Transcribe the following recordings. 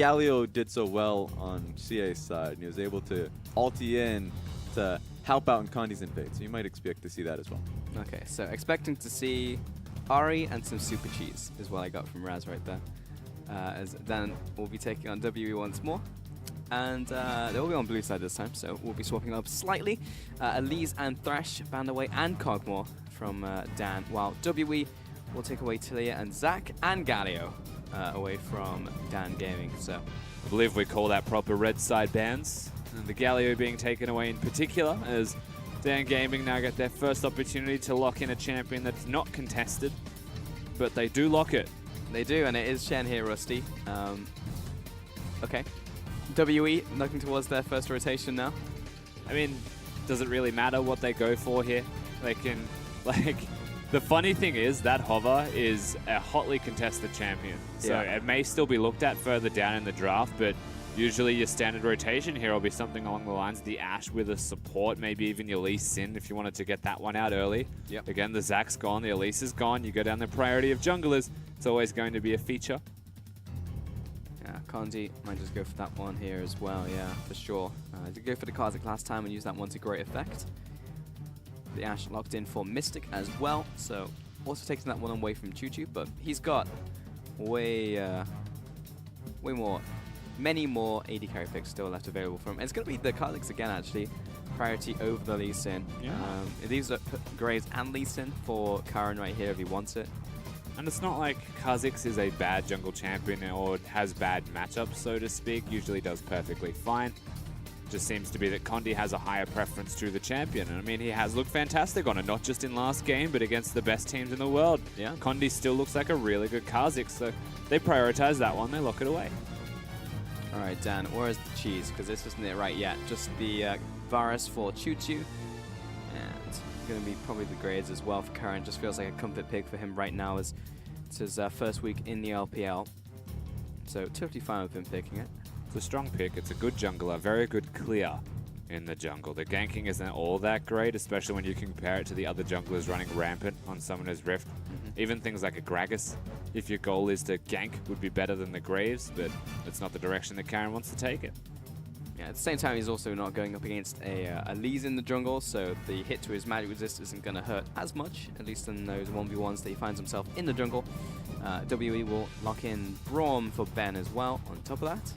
Galio did so well on CA's side, and he was able to ulti in to help out in Condi's invade, so you might expect to see that as well. Okay, so expecting to see Ari and some super cheese is what I got from Raz right there. As Dan will be taking on WE once more. And they will be on blue side this time, so we'll be swapping up slightly. Elise and Thresh bound away, and Cogmore from Dan, while WE will take away Tilia and Zach and Galio away from Dan Gaming. So I believe we call that proper red side bans. And the Galio being taken away in particular, as Dan Gaming now get their first opportunity to lock in a champion that's not contested, but they do lock it. They do, and it is Shen here, Rusty. Okay. WE looking towards their first rotation now. I mean, does it really matter what they go for here? They can, like, the funny thing is that Hover is a hotly contested champion. So it may still be looked at further down in the draft, but usually your standard rotation here will be something along the lines of the Ashe with a support, maybe even your Lee Sin if you wanted to get that one out early. Yep. Again, the Zach's gone, the Elise is gone. You go down the priority of junglers. It's always going to be a feature. Yeah, Kondi might just go for that one here as well, yeah, for sure. Did go for the Kazik last time and use that one to great effect. The Ashe locked in for Mystic as well, so also taking that one away from Choo-Choo, but he's got many more AD carry picks still left available for him. And it's going to be the Kha'Zix again, actually. Priority over the Lee Sin. Yeah. These are Graves and Lee Sin for Karen right here if he wants it. And it's not like Kha'Zix is a bad jungle champion or has bad matchups, so to speak. Usually does perfectly fine. Just seems to be that Condi has a higher preference to the champion. And I mean, he has looked fantastic on it, not just in last game, but against the best teams in the world. Yeah. Condi still looks like a really good Kha'Zix, so they prioritize that one, they lock it away. All right, Dan, where is the cheese? Because this isn't it right yet. Just the Varus for Choo-Choo. And going to be probably the grades as well for Karen. Just feels like a comfort pick for him right now as it's his first week in the LPL. So totally fine with him picking it. It's a strong pick. It's a good jungler, very good clear in the jungle. The ganking isn't all that great, especially when you compare it to the other junglers running rampant on Summoner's Rift. Even things like a Gragas, if your goal is to gank, would be better than the Graves, but it's not the direction that Karen wants to take it. Yeah, at the same time, he's also not going up against a Lee's in the jungle, so the hit to his magic resist isn't going to hurt as much, at least in those 1v1s that he finds himself in the jungle. WE will lock in Braum for Ben as well on top of that.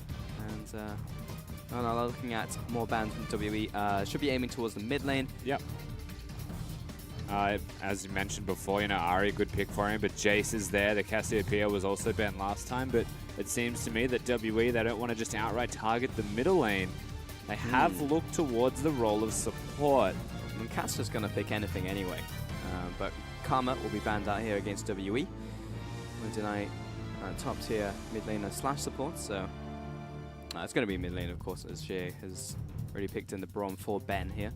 And now looking at more bans from WE, should be aiming towards the mid lane. Yep. As you mentioned before, you know, Ari, good pick for him, but Jace is there. The Cassiopeia was also banned last time, but it seems to me that WE, they don't want to just outright target the middle lane. They have looked towards the role of support. I mean, Cat's just going to pick anything anyway, but Karma will be banned out here against WE. We'll deny top tier mid laner slash support, so it's going to be mid lane, of course, as Jay has already picked in the Braum for Ben here.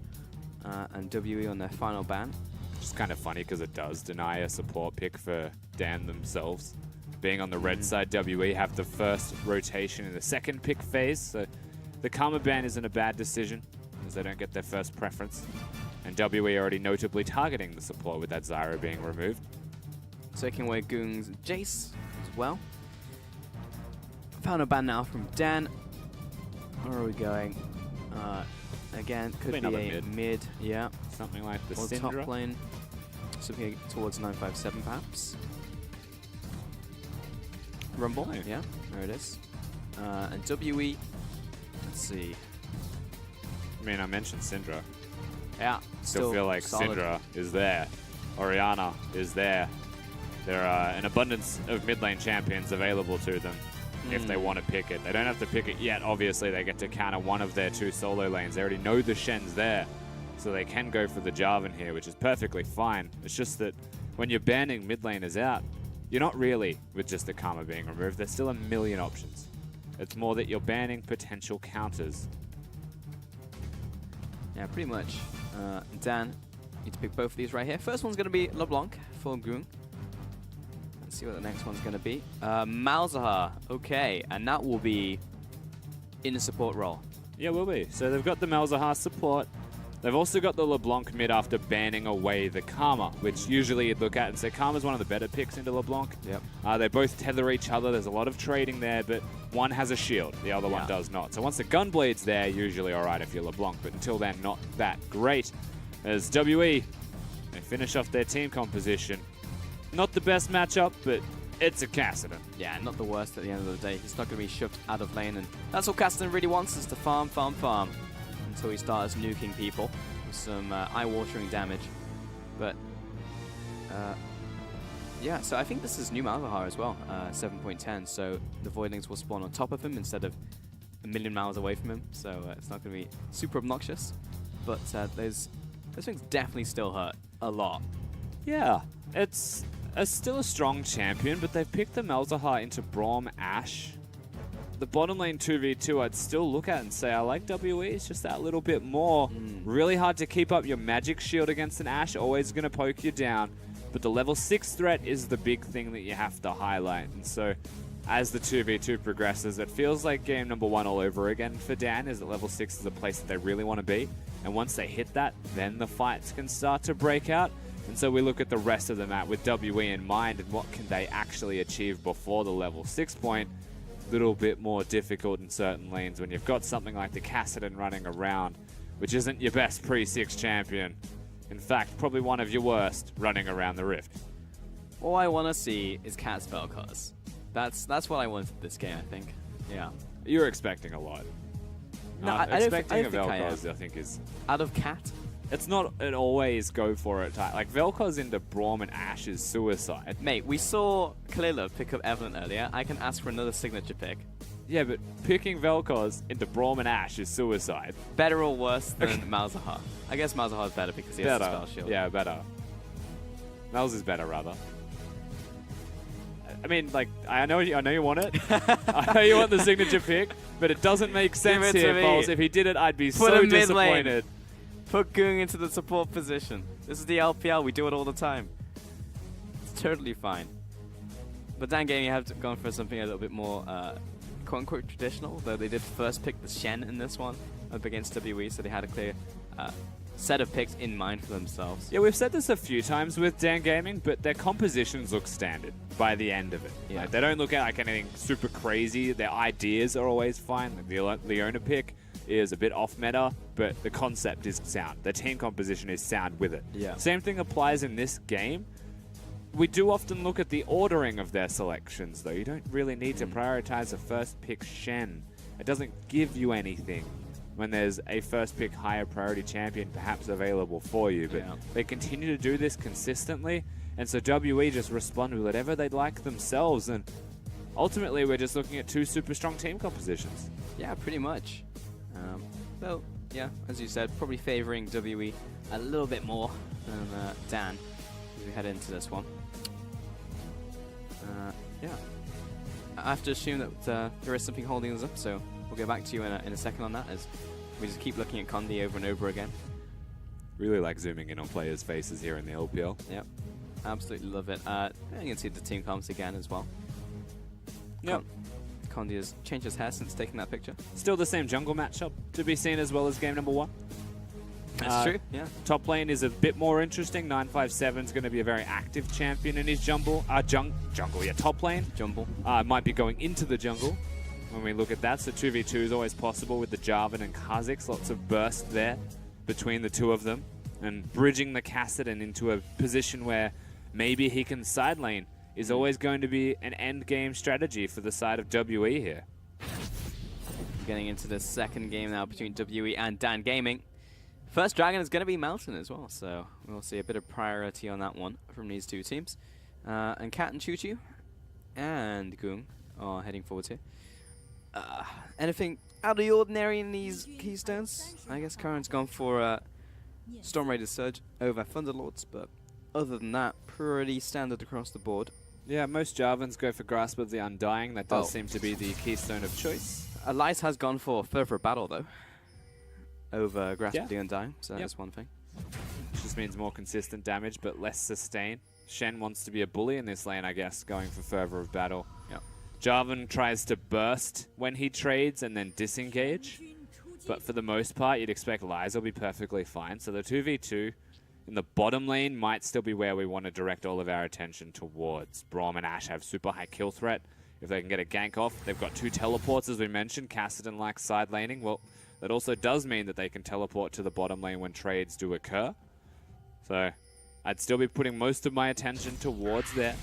And WE on their final ban. Just kind of funny because it does deny a support pick for Dan themselves. Being on the red side, WE have the first rotation in the second pick phase, so the Karma ban isn't a bad decision as they don't get their first preference. And WE already notably targeting the support with that Zyra being removed. Taking away Goong's Jace as well. Final ban now from Dan. Where are we going? Again, could be a mid, yeah. Something like the or Syndra. Top lane. Something towards 957 perhaps. Rumble, yeah, there it is. And WE, let's see. I mean, I mentioned Syndra. Yeah, Still feel like solid. Syndra is there. Orianna is there. There are an abundance of mid lane champions available to them if they want to pick it. They don't have to pick it yet. Obviously, they get to counter one of their two solo lanes. They already know the Shen's there, so they can go for the Jarvan here, which is perfectly fine. It's just that when you're banning mid laners out, you're not really with just the Karma being removed. There's still a million options. It's more that you're banning potential counters. Yeah, pretty much. Dan, need to pick both of these right here. First one's going to be LeBlanc for Goong. Let's see what the next one's going to be. Malzahar, okay, and that will be in a support role. Yeah, will be. So they've got the Malzahar support. They've also got the LeBlanc mid after banning away the Karma, which usually you'd look at and say Karma's one of the better picks into LeBlanc. Yep. They both tether each other. There's a lot of trading there, but one has a shield, the other one does not. So once the Gunblade's there, usually all right if you're LeBlanc, but until then, not that great. As WE, they finish off their team composition. Not the best matchup, but it's a Cassidy. Yeah, not the worst at the end of the day. He's not going to be shoved out of lane, and that's all Cassidy really wants, is to farm, farm, farm, until he starts nuking people with some eye-watering damage. But, yeah, so I think this is new Malzahar as well, 7.10, so the Voidlings will spawn on top of him instead of a million miles away from him, so it's not going to be super obnoxious. But those things definitely still hurt a lot. Yeah, it's still a strong champion, but they've picked the Malzahar into Braum Ashe. The bottom lane 2v2 I'd still look at and say I like WE, it's just that little bit more. Really hard to keep up your magic shield against an Ashe, always going to poke you down. But the level 6 threat is the big thing that you have to highlight. And so as the 2v2 progresses, it feels like game number 1 all over again for Dan, is that level 6 is a place that they really want to be. And once they hit that, then the fights can start to break out. And so we look at the rest of the map with WE in mind and what can they actually achieve before the level 6 point. Little bit more difficult in certain lanes when you've got something like the Cassidy running around, which isn't your best pre-6 champion. In fact, probably one of your worst running around the Rift. All I want to see is Cat's Vel'Koz. That's what I wanted this game, I think. Yeah. You're expecting a lot. No, I don't expecting think a I am. Vel'Koz, I think is... Out of Cat? It's not an always go for it type. Like, Vel'Koz into Braum and Ashe is suicide. Mate, we saw Kalila pick up Evelyn earlier. I can ask for another signature pick. Yeah, but picking Vel'Koz into Braum and Ashe is suicide. Better or worse than Malzahar? I guess Malzahar's better because he has the spell shield. Yeah, better. Malz is better, rather. I mean, like, I know you want it. I know you want the signature pick, but it doesn't make sense here, Foles. If he did it, I'd be so disappointed. Put Goong into the support position. This is the LPL. We do it all the time. It's totally fine. But Dan Gaming have gone for something a little bit more quote-unquote traditional, though they did first pick the Shen in this one up against WE, so they had a clear set of picks in mind for themselves. Yeah, we've said this a few times with Dan Gaming, but their compositions look standard by the end of it. Yeah. Like, they don't look at like anything super crazy. Their ideas are always fine. Like the Leona pick is a bit off meta, but the concept is sound. The team composition is sound with it. Yeah. Same thing applies in this game. We do often look at the ordering of their selections, though. You don't really need to prioritize a first pick Shen. It doesn't give you anything when there's a first pick higher priority champion perhaps available for you. But they continue to do this consistently, and so WE just respond with whatever they'd like themselves, and ultimately we're just looking at two super strong team compositions. Yeah, pretty much. Though, yeah, as you said, probably favoring WE a little bit more than Dan as we head into this one. Yeah. I have to assume that there is something holding us up, so we'll get back to you in a second on that as we just keep looking at Condi over and over again. Really like zooming in on players' faces here in the LPL. Yep. Absolutely love it. You can see the team comps again as well. Yep. Condi has changed his hair since taking that picture. Still the same jungle matchup to be seen as well as game number 1. That's true, yeah. Top lane is a bit more interesting. 957 is going to be a very active champion in his jungle. Top lane. Jumble. Might be going into the jungle when we look at that. So 2v2 is always possible with the Jarvan and Kha'Zix. Lots of burst there between the two of them. And bridging the Cassidy into a position where maybe he can side lane is always going to be an end game strategy for the side of WE here. Getting into the second game now between WE and Dan Gaming. First dragon is going to be Melton as well, so we'll see a bit of priority on that one from these two teams. And Cat and Choo-Choo and Goong are heading forward here. Anything out of the ordinary in these keystones? I guess Karen's gone for Storm Raider Surge over Thunderlords, but other than that, pretty standard across the board. Yeah, most Jarvans go for Grasp of the Undying. That does seem to be the keystone of choice. Elias has gone for Fervor Battle, though, over Grasp of the Undying, so that's one thing. Just means more consistent damage, but less sustain. Shen wants to be a bully in this lane, I guess, going for Fervor of Battle. Jarvan tries to burst when he trades and then disengage. but for the most part, you'd expect Liza will be perfectly fine. So the 2v2 in the bottom lane might still be where we want to direct all of our attention towards. Braum and Ashe have super high kill threat. If they can get a gank off, they've got 2 teleports, as we mentioned. Cassidy likes side laning. Well, that also does mean that they can teleport to the bottom lane when trades do occur. So I'd still be putting most of my attention towards there.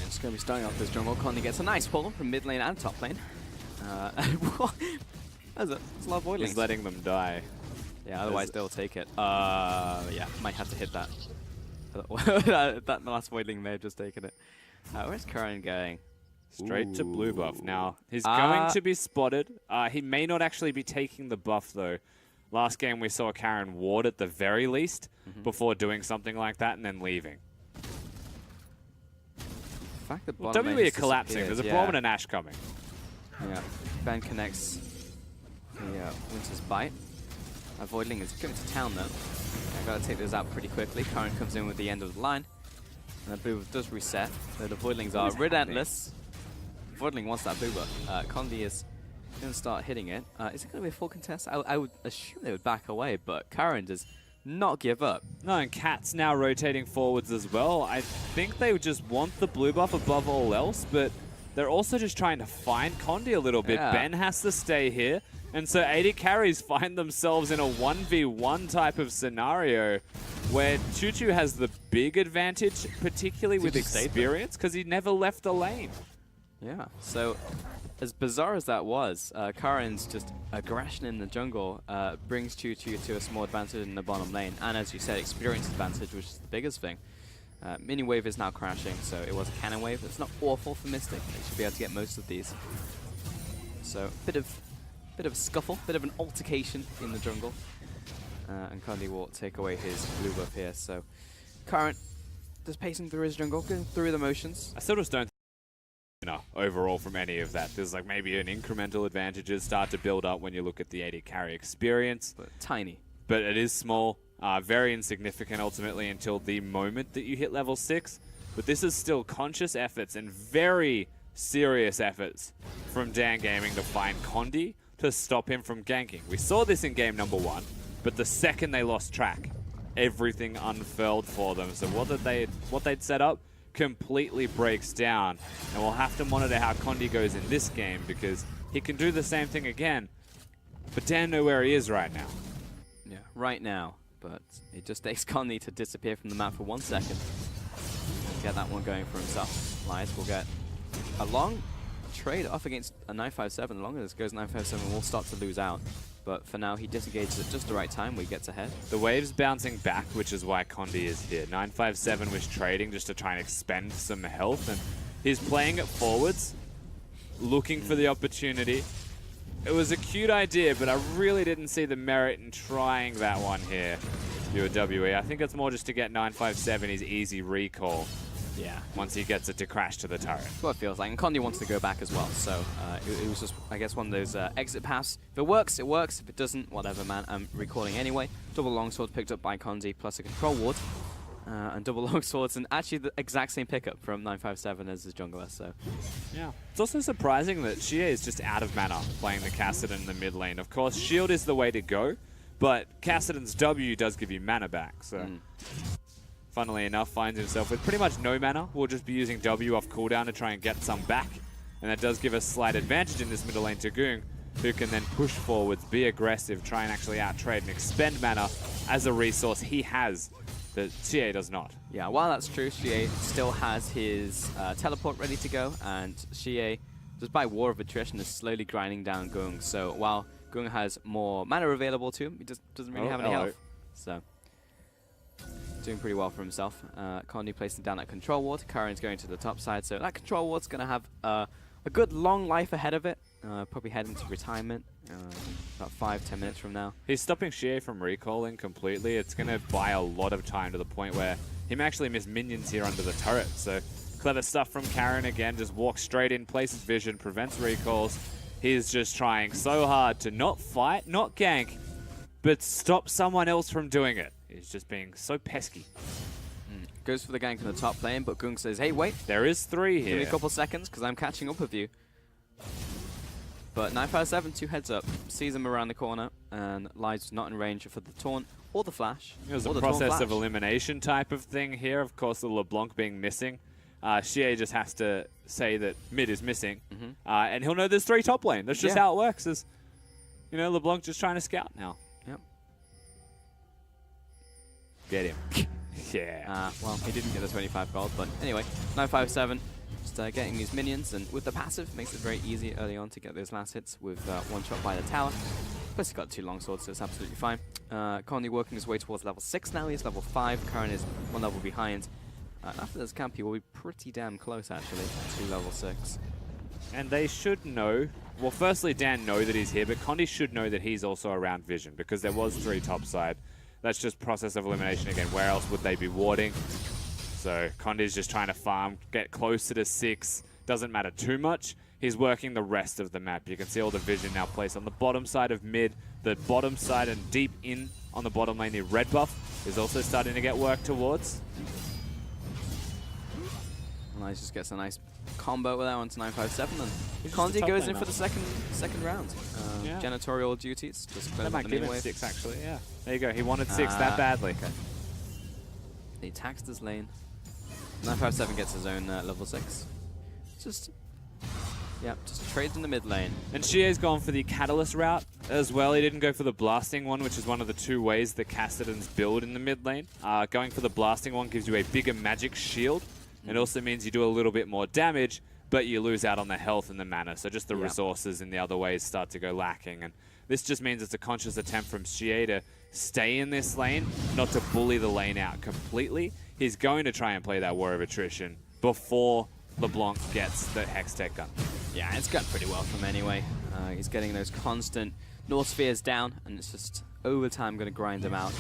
It's going to be starting off this jungle. Connie gets a nice pull from mid lane and top lane. That's a lot of void links. He's letting them die. Yeah, otherwise they'll take it. Yeah, might have to hit that. That last void link may have just taken it. Where's Karan going? Straight to blue buff. Now, he's going to be spotted. He may not actually be taking the buff, though. Last game, we saw Karan ward at the very least before doing something like that and then leaving. The fact that WE are collapsing. There's a Braum and an Ashe coming. Yeah, Ben connects the Winter's Bite. Voidling is going to town, though. I've got to take those out pretty quickly. Current comes in with the end of the line. And the blue does reset, though the Voidlings are relentless. Voidling wants that blue buff. Condi is going to start hitting it. Is it going to be a full contest? I would assume they would back away, but Karan does not give up. No, and Cat's now rotating forwards as well. I think they just want the blue buff above all else, but they're also just trying to find Condi a little bit. Yeah. Ben has to stay here. And so AD carries find themselves in a 1v1 type of scenario where Choo-Choo has the big advantage, particularly with experience, because he never left the lane. Yeah, so as bizarre as that was, Karen's just aggression in the jungle brings Choo-Choo to a small advantage in the bottom lane. And as you said, experience advantage, which is the biggest thing. Mini wave is now crashing, so it was a cannon wave. It's not awful for Mystic. They should be able to get most of these. So bit of a scuffle, bit of an altercation in the jungle. And Kandi will take away his blue buff here. So Current just pacing through his jungle, going through the motions. I still just don't think overall from any of that. There's like maybe an incremental advantages start to build up when you look at the AD carry experience. But tiny. But it is small, very insignificant ultimately until the moment that you hit level 6. But this is still conscious efforts and very serious efforts from Dan Gaming to find Condi to stop him from ganking. We saw this in game number 1, but the second they lost track, everything unfurled for them. So what they'd set up completely breaks down, and we'll have to monitor how Condi goes in this game because he can do the same thing again, but Dan know where he is right now. Yeah, right now, but it just takes Condi to disappear from the map for 1 second. Get that one going for himself. Lies will get a long trade off against a 957. The longer this goes, 957 will start to lose out. But for now, he disengages at just the right time where he gets ahead. The wave's bouncing back, which is why Condi is here. 957 was trading just to try and expend some health, and he's playing it forwards, looking for the opportunity. It was a cute idea, but I really didn't see the merit in trying that one here. WE. I think it's more just to get 957 his easy recall. Yeah. Once he gets it to crash to the turret. That's what it feels like. And Condi wants to go back as well. So it was just, I guess, one of those exit paths. If it works, it works. If it doesn't, whatever, man. I'm recalling anyway. Double longsword picked up by Condi, plus a control ward. And double longswords, and actually the exact same pickup from 957 as his jungler. So yeah. It's also surprising that Xie is just out of mana playing the Cassidy in the mid lane. Of course, shield is the way to go, but Cassidy's W does give you mana back. So funnily enough, finds himself with pretty much no mana. We'll just be using W off cooldown to try and get some back. And that does give us slight advantage in this middle lane to Goong, who can then push forwards, be aggressive, try and actually out-trade and expend mana as a resource he has that Xie does not. Yeah, while that's true, Xie still has his teleport ready to go, and Xie, just by war of attrition, is slowly grinding down Goong. So while Goong has more mana available to him, he just doesn't really have any health. So doing pretty well for himself. Condi placing down that control ward. Karen's going to the top side, so that control ward's going to have a good long life ahead of it. Probably head into retirement about 5-10 minutes from now. He's stopping Xie from recalling completely. It's going to buy a lot of time to the point where he may actually miss minions here under the turret. So clever stuff from Karen again. Just walks straight in, places vision, prevents recalls. He's just trying so hard to not fight, not gank, but stop someone else from doing it. He's just being so pesky. Goes for the gank in the top lane, but Goong says, hey, wait. There is 3 here. Give me a couple seconds, because I'm catching up with you. But 957, 2 heads up, sees him around the corner, and lies not in range for the taunt or the flash. It was or a the taunt process flash. of elimination type of thing here. Of course, the LeBlanc being missing. Xie just has to say that mid is missing, and he'll know there's 3 top lane. That's just how it works. Is, you know, LeBlanc just trying to scout now. Yep. Get him. Yeah. Well, he didn't get the 25 gold, but anyway, 957. Just getting these minions, and with the passive, makes it very easy early on to get those last hits with one shot by the tower. Plus, he's got 2 long swords, so it's absolutely fine. Connie working his way towards level 6 now. He's level 5. Current is 1 level behind. After this camp, he will be pretty damn close, actually, to level 6. And they should know. Well, firstly, Dan know that he's here, but Condi should know that he's also around vision because there was 3 topside. That's just process of elimination again. Where else would they be warding? So Condi's just trying to farm, get closer to 6. Doesn't matter too much. He's working the rest of the map. You can see all the vision now placed on the bottom side of mid, the bottom side, and deep in on the bottom lane. The red buff is also starting to get worked towards. Nice, just gets a nice combo with that onto 957, and He's just Condi a top goes in laner. for the second round. Janitorial duties, just That close might up the give main him wave. 6, actually, yeah. There you go. He wanted 6 that badly. Okay. He taxed his lane. 957 gets his own level 6. Just trades in the mid lane. And Xie's gone for the Catalyst route as well. He didn't go for the Blasting one, which is one of the 2 ways the Kassadins build in the mid lane. Going for the Blasting one gives you a bigger magic shield. It also means you do a little bit more damage, but you lose out on the health and the mana. So just the resources in the other ways start to go lacking. And this just means it's a conscious attempt from Xie to stay in this lane, not to bully the lane out completely. He's going to try and play that War of Attrition before LeBlanc gets the Hextech gun. Yeah, it's going pretty well for him anyway. He's getting those constant North Spheres down, and it's just over time going to grind him out.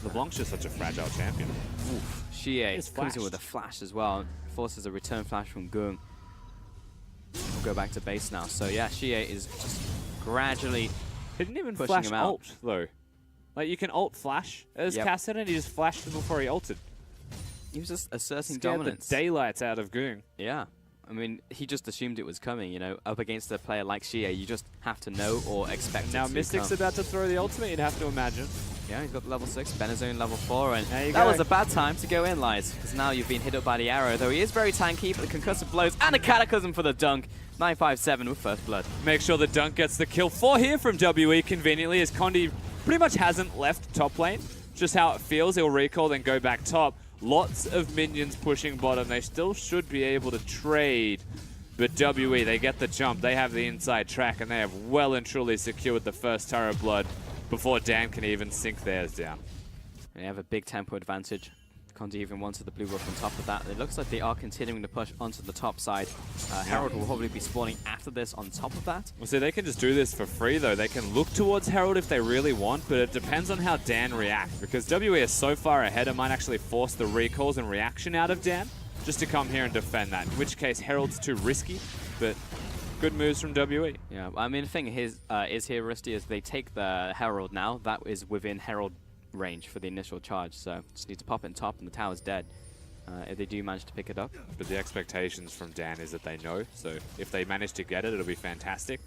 LeBlanc's just such a fragile champion. Xie comes in with a flash as well. Forces a return flash from Gung. We'll go back to base now. So yeah, Xie is just gradually He didn't even pushing flash him out. ult, though. Like, you can ult flash as Kassadin, he just flashed it before he ulted. He was just asserting Scared dominance. the daylights out of Goong. Yeah. I mean, he just assumed it was coming, you know. Up against a player like Xie, you just have to know or expect Now it to Mystic's come. about to throw the ultimate, you'd have to imagine. Yeah, he's got level 6, Benazone level 4, and There you that go. was a bad time to go in, Lies, because now you've been hit up by the arrow, though he is very tanky, but the concussive blows and a cataclysm for the dunk. 957 with first blood. Make sure the dunk gets the kill 4 here from WE conveniently, as Condi pretty much hasn't left top lane. Just how it feels, he'll recall, then go back top. Lots of minions pushing bottom. They still should be able to trade. But WE, they get the jump. They have the inside track, and they have well and truly secured the first Tower of Blood before Dan can even sink theirs down. They have a big tempo advantage. Condi even wanted the blue buff on top of that. It looks like they are continuing to push onto the top side. Herald will probably be spawning after this on top of that. Well, see, they can just do this for free, though. They can look towards Herald if they really want, but it depends on how Dan reacts, because WE is so far ahead, it might actually force the recalls and reaction out of Dan, just to come here and defend that, in which case Herald's too risky, but good moves from WE. Yeah, I mean, the thing is here, Rusty, is they take the Herald now. That is within Herald range for the initial charge, so just need to pop it in top and the tower's dead if they do manage to pick it up. But the expectations from Dan is that they know, so if they manage to get it, it'll be fantastic.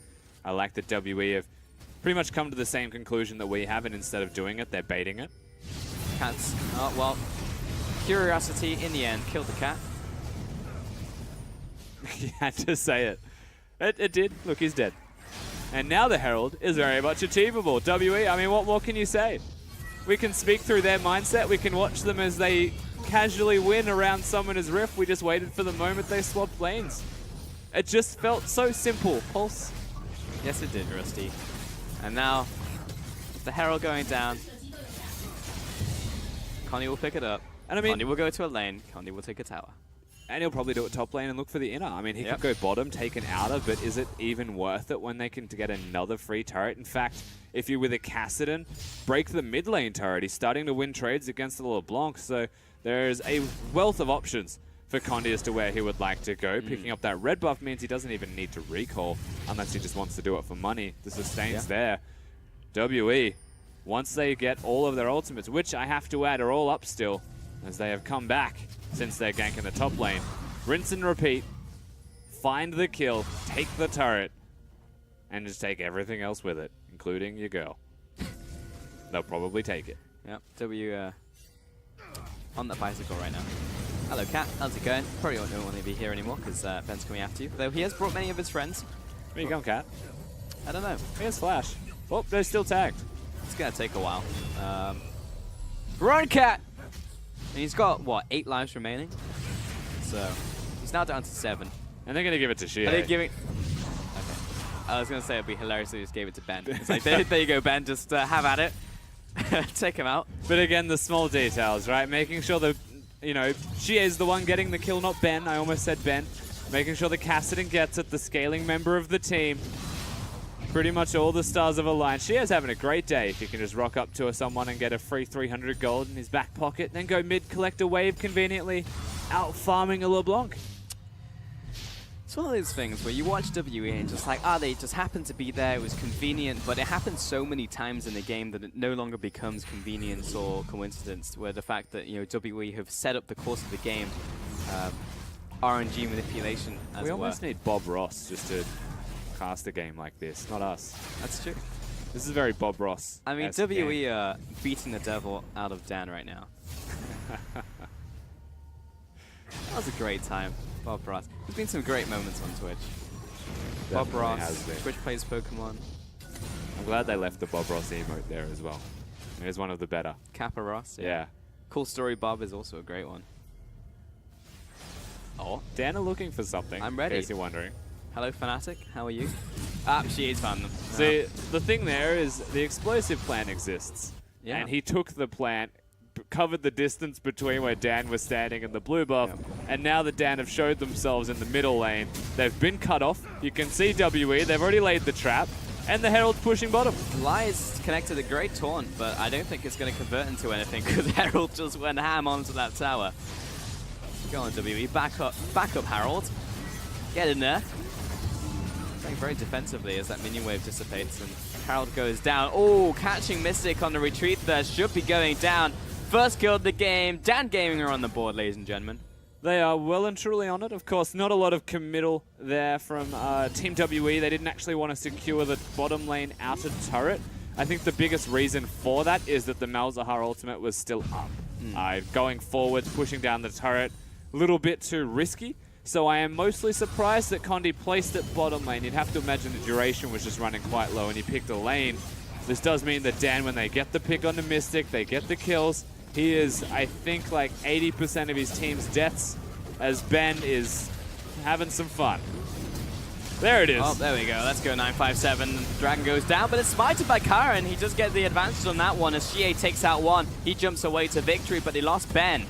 I like that WE have pretty much come to the same conclusion that we have, and instead of doing it, they're baiting it. Cats, oh, well, Curiosity in the end killed the cat. You had to say it. It did. Look, he's dead. And now the Herald is very much achievable. WE, I mean, what more can you say? We can speak through their mindset. We can watch them as they casually win around Summoner's Rift. We just waited for the moment they swapped lanes. It just felt so simple. Pulse. Yes, it did, Rusty. And now, with the Herald going down, Connie will pick it up. And I mean, Connie will go to a lane. Connie will take a tower. and he'll probably do it top lane and look for the inner. I mean, he could go bottom, take an outer, but is it even worth it when they can get another free turret? In fact, if you're with a Kassadin, break the mid lane turret. He's starting to win trades against the LeBlanc, so there's a wealth of options for Condi as to where he would like to go. Picking up that red buff means he doesn't even need to recall unless he just wants to do it for money. The sustain's there. WE, once they get all of their ultimates, which I have to add are all up still, as they have come back since they're ganking the top lane. Rinse and repeat. Find the kill. Take the turret. and just take everything else with it, including your girl. They'll probably take it. Yep, W on the bicycle right now. Hello, Cat. How's it going? Probably won't want to be here anymore because Ben's coming after you. Though he has brought many of his friends. Where you going, Cat? I don't know. Here's Flash. Oh, they're still tagged. It's going to take a while. Run, Cat! And he's got, what, 8 lives remaining? So, he's now down to 7. And they're going to give it to Shie. Are they giving... Okay. I was going to say it'd be hilarious if they just gave it to Ben. It's like, there you go, Ben. Just have at it. Take him out. But again, the small details, right? Making sure that, you know, Shie is the one getting the kill, not Ben. I almost said Ben. Making sure that Cassidy gets it, the scaling member of the team. Pretty much all the stars have aligned. Shie's having a great day if you can just rock up to someone and get a free 300 gold in his back pocket, then go mid, collect a wave conveniently, out farming a LeBlanc. It's one of those things where you watch WE and just like, they just happened to be there, it was convenient, but it happens so many times in the game that it no longer becomes convenience or coincidence, where the fact that, you know, WE have set up the course of the game, RNG manipulation, as it were. We almost need Bob Ross just to cast a game like this, not us. That's true. This is very Bob Ross. I mean, WE are beating the devil out of Dan right now. That was a great time, Bob Ross. There's been some great moments on Twitch. Definitely Bob Ross, has been. Twitch plays Pokemon. I'm glad they left the Bob Ross emote there as well. It is one of the better. Kappa Ross, Yeah. Cool Story Bob is also a great one. Oh, Dan are looking for something. I'm ready. In case you're wondering. hello Fnatic, how are you? She is found them. See, the thing there is the explosive plant exists. Yeah. And he took the plant, covered the distance between where Dan was standing and the blue buff, and now that Dan have showed themselves in the middle lane, they've been cut off. You can see WE, they've already laid the trap, and the Herald's pushing bottom. Lies connected a great taunt, but I don't think it's going to convert into anything because Herald just went ham onto that tower. Go on, WE, back up Herald. Get in there. Playing very defensively as that minion wave dissipates and Herald goes down. Oh, catching Mystic on the retreat there, should be going down. First kill of the game. Dan Gaming are on the board, ladies and gentlemen. They are well and truly on it. Of course, not a lot of committal there from Team WE. They didn't actually want to secure the bottom lane outer turret. I think the biggest reason for that is that the Malzahar ultimate was still up. Going forwards, pushing down the turret, a little bit too risky. So I am mostly surprised that Condi placed it bottom lane. You'd have to imagine the duration was just running quite low and he picked a lane. This does mean that Dan, when they get the pick on the Mystic, they get the kills. He is, I think, like 80% of his team's deaths as Ben is having some fun. There it is. Oh, there we go. Let's go 957. Dragon goes down, but it's smited by Karen. He does get the advantage on that one as Shie takes out one. He jumps away to victory, but he lost Ben.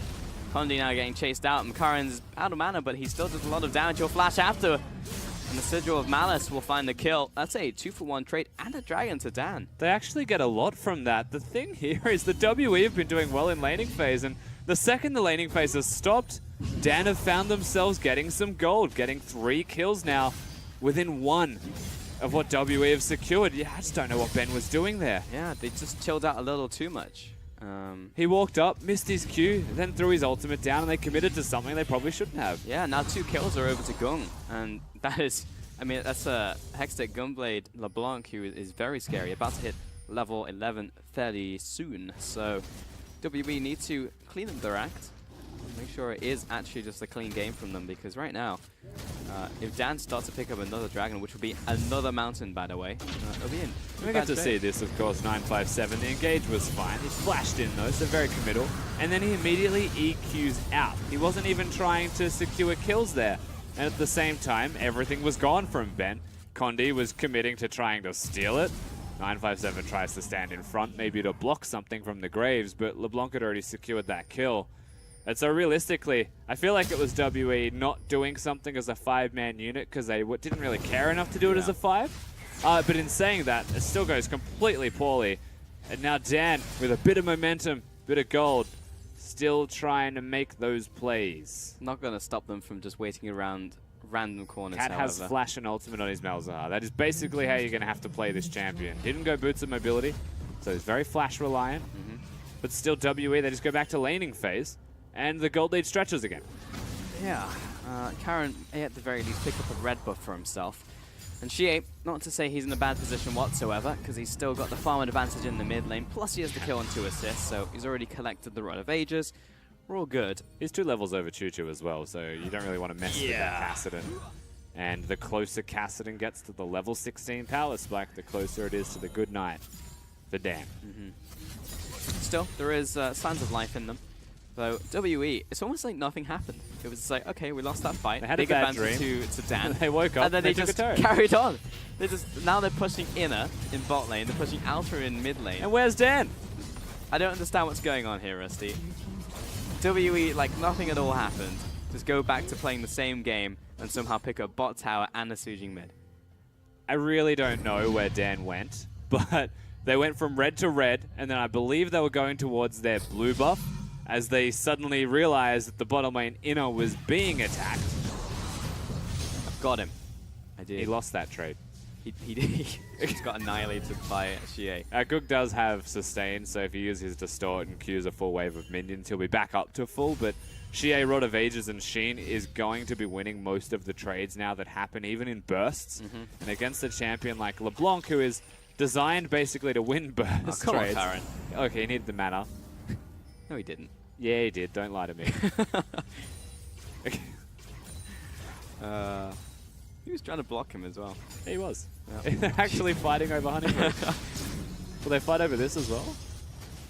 Condi now getting chased out, and Karen's out of mana, but he still does a lot of damage. He'll flash after, and the Sigil of Malice will find the kill. That's a 2-for-1 trade and a dragon to Dan. They actually get a lot from that. The thing here is the WE have been doing well in laning phase, and the second the laning phase has stopped, Dan have found themselves getting some gold, getting 3 kills now within 1 of what WE have secured. Yeah, I just don't know what Ben was doing there. Yeah, they just chilled out a little too much. He walked up, missed his Q, then threw his ultimate down, and they committed to something they probably shouldn't have. Yeah, now 2 kills are over to Gung, and that is, I mean, that's a Hextech Gunblade LeBlanc who is very scary, about to hit level 11 fairly soon. So WB need to clean up their act, make sure it is actually just a clean game from them, because right now, if Dan starts to pick up another dragon, which would be another mountain, by the way, it'll be in. We get to see this, of course, 957. The engage was fine. He flashed in, though, so very committal. And then he immediately EQs out. He wasn't even trying to secure kills there. And at the same time, everything was gone from Ben. Condi was committing to trying to steal it. 957 tries to stand in front, maybe to block something from the Graves, but LeBlanc had already secured that kill. And so realistically, I feel like it was WE not doing something as a 5-man unit because they didn't really care enough to do it as a 5. But in saying that, it still goes completely poorly. And now Dan, with a bit of momentum, bit of gold, still trying to make those plays. Not going to stop them from just waiting around random corners, Cat has flash and ultimate on his Malzahar. That is basically how you're going to have to play this champion. Didn't go boots of mobility, so he's very flash reliant. But still WE, they just go back to laning phase. And the gold lead stretches again. Yeah, Karen, at the very least, pick up a red buff for himself. And Xie, not to say he's in a bad position whatsoever, because he's still got the farm advantage in the mid lane, plus he has the kill and 2 assists, so he's already collected the Rod of Ages. We're all good. He's 2 levels over Choo-Choo as well, so you don't really want to mess with that Kassadin. And the closer Kassadin gets to the level 16 power spike, the closer it is to the good night for Dan. Still, there is signs of life in them. So WE, it's almost like nothing happened. It was just like, okay, we lost that fight. They had Big a bad advantage dream. to Dan. They woke up and then they took just a turret. carried on. Now they're pushing inner in bot lane. They're pushing outer in mid lane. And where's Dan? I don't understand what's going on here, Rusty. WE, like nothing at all happened. Just go back to playing the same game and somehow pick up bot tower and a Sujing mid. I really don't know where Dan went, but they went from red to red, and then I believe they were going towards their blue buff as they suddenly realized that the bottom lane inner was being attacked. I've got him. I did. He lost that trade. He did. He just got annihilated by Xie. Gook does have sustain, so if he uses his distort and Qs a full wave of minions, he'll be back up to full, but Xie, Rod of Ages, and Sheen is going to be winning most of the trades now that happen, even in bursts. And against a champion like LeBlanc, who is designed basically to win burst Come on, trades. Karen. Okay, he needed the mana. No, he didn't. Yeah, he did. Don't lie to me. He was trying to block him as well. He was. Yeah. They're actually fighting over Honeymoon. Will they fight over this as well?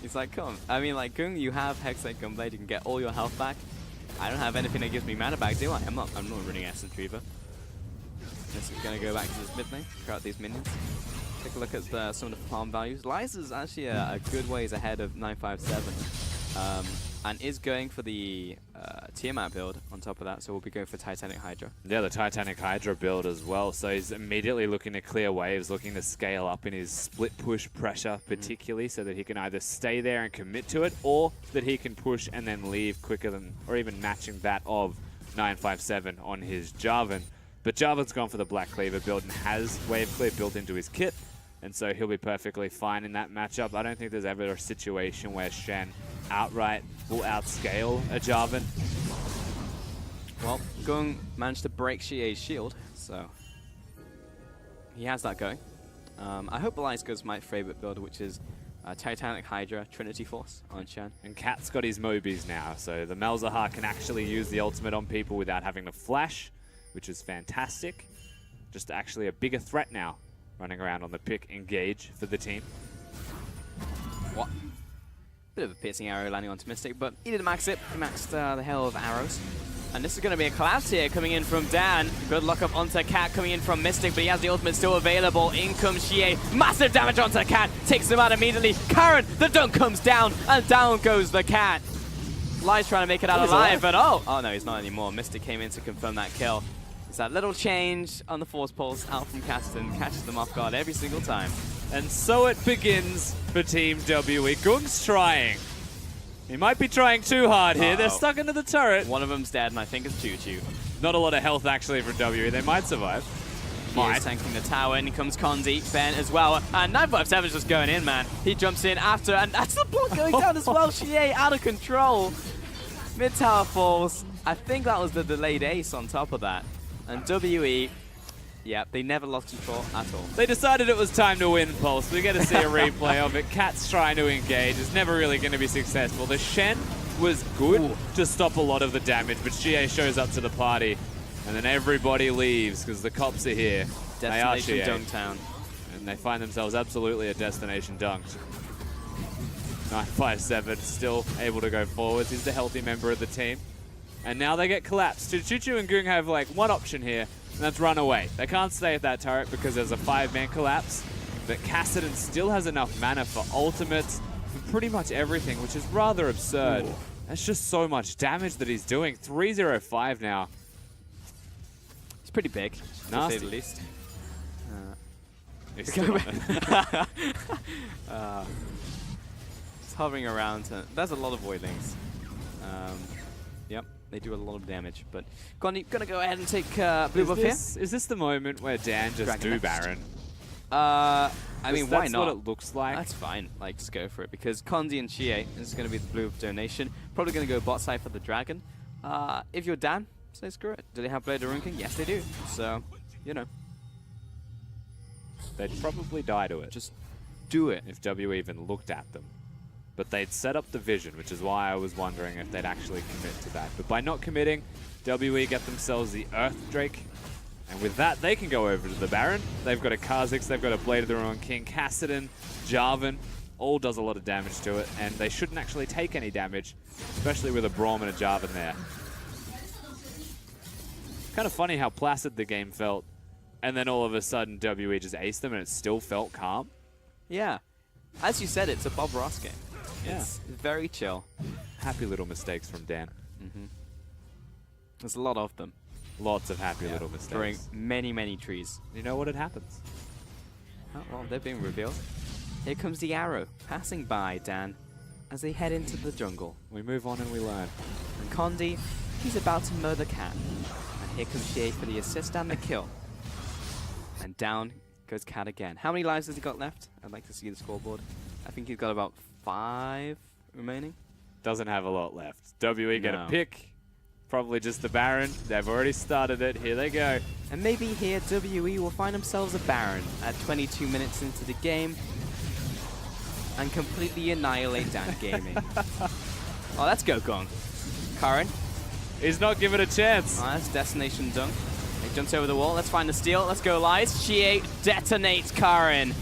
He's like, come on. I mean, like, Gung, you have Hexite Gunblade. You can get all your health back. I don't have anything that gives me mana back, do I? I'm not running Essence Reaver. This is going to go back to this mid lane. Clear out these minions. Take a look at some of the farm values. Liza's actually a good ways ahead of 957. And is going for the Tiamat build on top of that, so we'll be going for Titanic Hydra. Yeah, the Titanic Hydra build as well. So he's immediately looking to clear waves, looking to scale up in his split push pressure particularly, so that he can either stay there and commit to it, or that he can push and then leave quicker than, or even matching that of 957 on his Jarvan. But Jarvan's gone for the Black Cleaver build and has Wave Clear built into his kit, and so he'll be perfectly fine in that matchup. I don't think there's ever a situation where Shen outright will outscale a Jarvan. Well, Gung managed to break Xie's shield, so he has that going. I hope Elias goes my favorite build, which is Titanic Hydra, Trinity Force on Shen. And Cat's got his Mobies now, so the Malzahar can actually use the ultimate on people without having to flash, which is fantastic. Just actually a bigger threat now, running around on the pick engage for the team. What? Bit of a piercing arrow landing onto Mystic, but he didn't max it. He maxed the hell of arrows. And this is going to be a collapse here coming in from Dan. Good luck up onto Cat coming in from Mystic, but he has the ultimate still available. In comes Xie. Massive damage onto Cat. Takes him out immediately. Karen, the dunk comes down, and down goes the Cat. Lies trying to make it out alive, but oh no, he's not anymore. Mystic came in to confirm that kill. It's that little change on the Force Pulse out from Kassadin, catches them off guard every single time. And so it begins for Team WE. Gung's trying. He might be trying too hard here. They're stuck into the turret. One of them's dead, and I think it's Choo-Choo. Not a lot of health actually from WE. They might survive. He is tanking the tower, and here comes Condi, Ben as well. And 957's just going in, man. He jumps in after, and that's the block going down as well. Xie out of control. Mid tower falls. I think that was the delayed ace on top of that. And WE, yeah, they never lost control at all. They decided it was time to win Pulse. We get to see a replay of it. Cat's trying to engage. It's never really going to be successful. The Shen was good to stop a lot of the damage, but Xie shows up to the party, and then everybody leaves because the cops are here. Destination they are Dunktown. And they find themselves absolutely at Destination Dunked. 957 still able to go forwards. He's the healthy member of the team. And now they get collapsed. Choo-Choo and Gung have like one option here, and that's run away. They can't stay at that turret because there's a 5-man collapse. But Kassadin still has enough mana for ultimates, for pretty much everything, which is rather absurd. Ooh. That's just so much damage that he's doing. 305 now. It's pretty big, nasty. to say the least. It's hovering around. There's a lot of Voidlings. Yep, they do a lot of damage. But gonna go ahead and take blue buff here. Is this the moment where Dan just do Baron? I mean, why that's not? What it looks like. That's fine. Like, just go for it. Because Condi and Xie is going to be the blue donation. Probably going to go bot side for the dragon. If you're Dan, say screw it. Do they have Blade of Runking? Yes, they do. So, you know. they'd probably die to it. Just do it. If W even looked at them. But they'd set up the vision, which is why I was wondering if they'd actually commit to that. But by not committing, WE get themselves the Earth Drake. And with that, they can go over to the Baron. They've got a Kha'Zix, they've got a Blade of their Own King, Kassadin, Jarvan. All does a lot of damage to it, and they shouldn't actually take any damage, especially with a Braum and a Jarvan there. Kind of funny how placid the game felt, and then all of a sudden WE just aced them and it still felt calm. Yeah. As you said, it's a Bob Ross game. Yeah. It's very chill. Happy little mistakes from Dan. There's a lot of them. Lots of happy little mistakes. Throwing many, many trees. You know what it happens. Oh, well, they're being revealed. Here comes the arrow, passing by Dan, as they head into the jungle. We move on and we learn. And Condi, he's about to murder Cat. And here comes Shea for the assist and the kill. And down goes Cat again. How many lives has he got left? I'd like to see the scoreboard. I think he's got about 5 remaining. Doesn't have a lot left. WE get No. a pick. Probably just the Baron. They've already started it. Here they go. And maybe here WE will find themselves a Baron at 22 minutes into the game and completely annihilate Dan Gaming. Oh, let's go Gong. Karin. He's not given a chance. Oh, that's Destination Dunk. He jumps over the wall. Let's find the steal. Let's go Lies. Shea detonates Karin.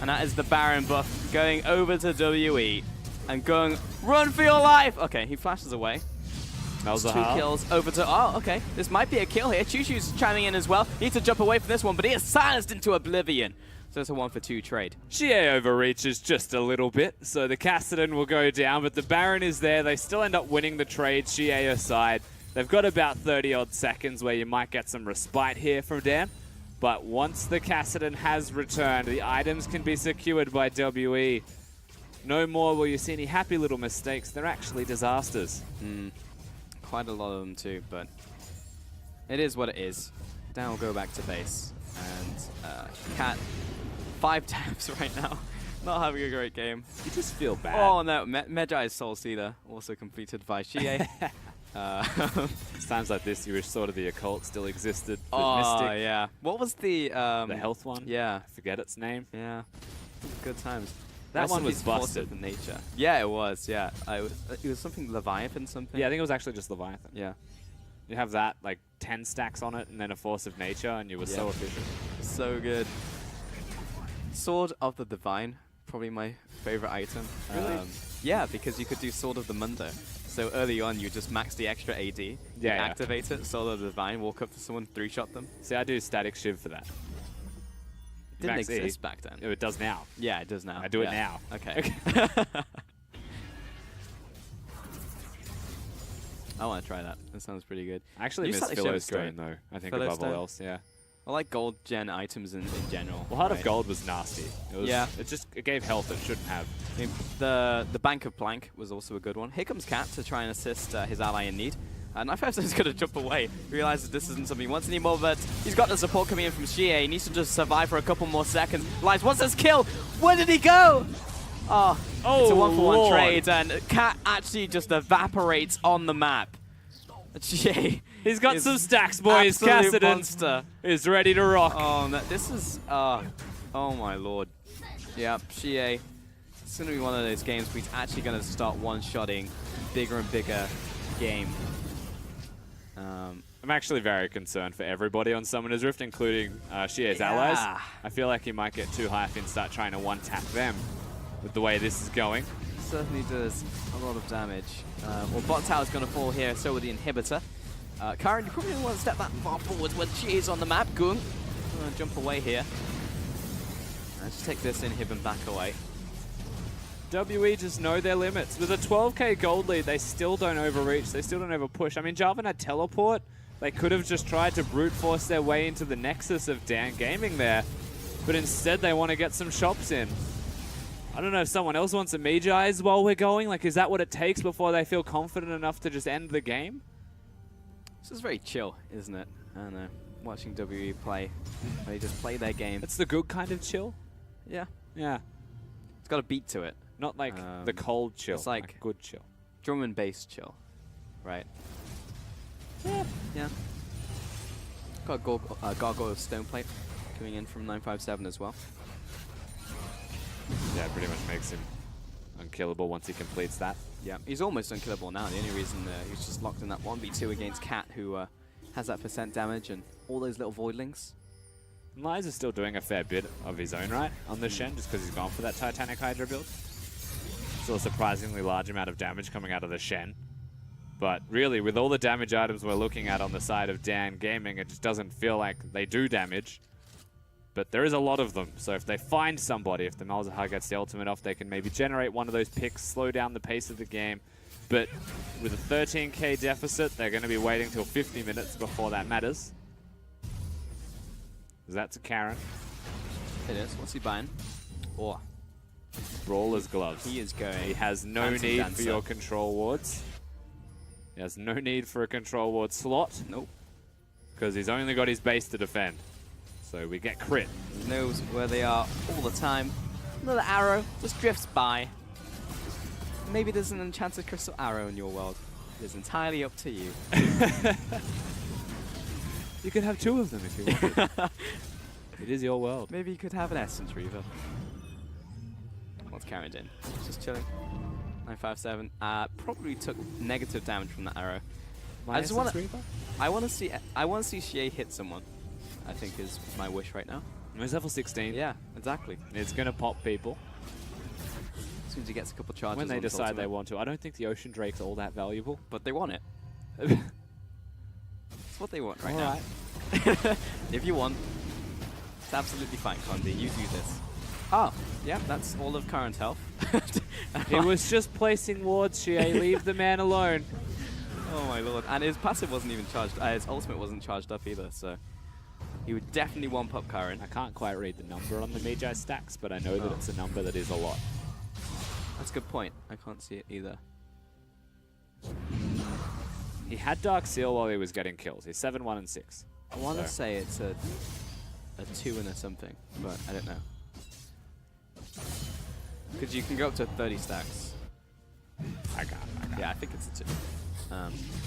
And that is the Baron buff going over to WE and going, run for your life. Okay, he flashes away. Smells a 2 half. kills over to, oh, okay. This might be a kill here. Choo-Choo's chiming in as well. Needs to jump away from this one, but he is silenced into oblivion. So it's a 1-for-2 trade. Shea overreaches just a little bit, so the Kassadin will go down, but the Baron is there. They still end up winning the trade, Shea aside. They've got about 30-odd seconds where you might get some respite here from Dan. But once the Kassadin has returned, the items can be secured by WE. No more will you see any happy little mistakes. They're actually disasters. Quite a lot of them too, but it is what it is. Dan will go back to base. And Cat, 5 taps right now. Not having a great game. You just feel bad. Oh no, Medjai's Soul Seeder also completed by Shea. It's times like this you wish sort of the occult still existed. With Oh Mystic, yeah. What was the health one? Yeah. I forget its name. Yeah. Good times. That Rest one in was peace, Force busted. of Nature. Yeah, it was. Yeah, it was something Leviathan something. Yeah, I think it was actually just Leviathan. Yeah. You have that, like 10 stacks on it, and then a Force of Nature, and you were so efficient. So good. Sword of the Divine, probably my favorite item. Really? Yeah, because you could do Sword of the Mundo. So early on, you just max the extra AD, Yeah. activate it, Sword of the Divine, walk up to someone, 3-shot them. See, I do Static Shiv for that. Didn't Max E. exist back then. It does now. Yeah, it does now. I do it Yeah. now. Okay. I want to try that. That sounds pretty good. I actually You miss slightly showed Philo us Stone, great. though, I think, above all Philo else, yeah. I like gold gen items in general. Well, Heart right? of Gold was nasty. It was, Yeah. It gave health it shouldn't have. I mean, the Bank of Plank was also a good one. Here comes Cat to try and assist his ally in need. And I first was going to jump away, realizes this isn't something he wants anymore, but he's got the support coming in from Shea. He needs to just survive for a couple more seconds. Lies, what's this kill? Where did he go? Oh, it's a 1-for-1 Lord. trade, and Cat actually just evaporates on the map. Shea He's got is some stacks, boys. absolute Kassadin monster. is ready to rock. Oh, no, this is, oh my lord. Yeah, Shea. It's going to be one of those games where he's actually going to start one-shotting bigger and bigger game. I'm actually very concerned for everybody on Summoner's Rift, including Shea's Yeah. allies. I feel like he might get too high and start trying to one-tap them with the way this is going. Certainly does a lot of damage. Well, bot tower's going to fall here, so will the inhibitor. Karin, you probably don't want to step that far forward when she is on the map. Gung, I'm going to jump away here. Let's take this inhib and back away. WE just know their limits. With a 12k gold lead, they still don't overreach. They still don't overpush. I mean, Jarvan had teleport. They could have just tried to brute force their way into the nexus of Dan Gaming there. But instead, they want to get some shops in. I don't know if someone else wants a Medjai's while we're going. Like, is that what it takes before they feel confident enough to just end the game? This is very chill, isn't it? I don't know. Watching WE play. They just play their game. It's the good kind of chill. Yeah. Yeah. It's got a beat to it. Not like the cold chill. it's like good chill. Drum and bass chill. Right. Yeah. Got a gargoyle stone plate. coming in from 957 as well. Yeah, pretty much makes him unkillable once he completes that. Yeah, he's almost unkillable now. The only reason he's just locked in that 1v2 against Cat, who has that % damage and all those little voidlings. Lies is still doing a fair bit of his own right on the Shen, just because he's gone for that Titanic Hydra build. Still a surprisingly large amount of damage coming out of the Shen. But really, with all the damage items we're looking at on the side of Dan Gaming, it just doesn't feel like they do damage. But there is a lot of them, so if they find somebody, if the Malzahar gets the ultimate off, they can maybe generate one of those picks, slow down the pace of the game. But with a 13k deficit, they're going to be waiting till 50 minutes before that matters. That's a Karen. It is. What's he buying? Oh. Brawler's gloves. He is going. He has no need for your control wards. He has no need for a control ward slot. Nope. Because he's only got his base to defend. So we get crit. He knows where they are all the time. Another arrow just drifts by. Maybe there's an enchanted crystal arrow in your world. It is entirely up to you. You could have 2 of them if you wanted. It is your world. Maybe you could have an Essence Reaver. What's Karen in? Just chilling. 957. Probably took negative damage from that arrow. I just want to. I want to see. I want to see Xie hit someone. I think is my wish right now. He's level 16. Yeah, exactly. It's gonna pop people As soon as he gets a couple charges. when they decide they want to. I don't think the Ocean Drake's all that valuable, but they want it. It's what they want right now. If you want, it's absolutely fine, Condi. You do this. Oh, yeah, that's all of current health. He was just placing wards, Xie. Leave the man alone. Oh my lord. And his passive wasn't even charged. His ultimate wasn't charged up either, so he would definitely one-pop Karen. I can't quite read the number on the Magi stacks, but I know that it's a number that is a lot. That's a good point. I can't see it either. He had Dark Seal while he was getting kills. He's 7, 1, and 6. I want to say it's a 2 and a something, but I don't know. Because you can go up to 30 stacks. I got it. Yeah, I think it's a 2.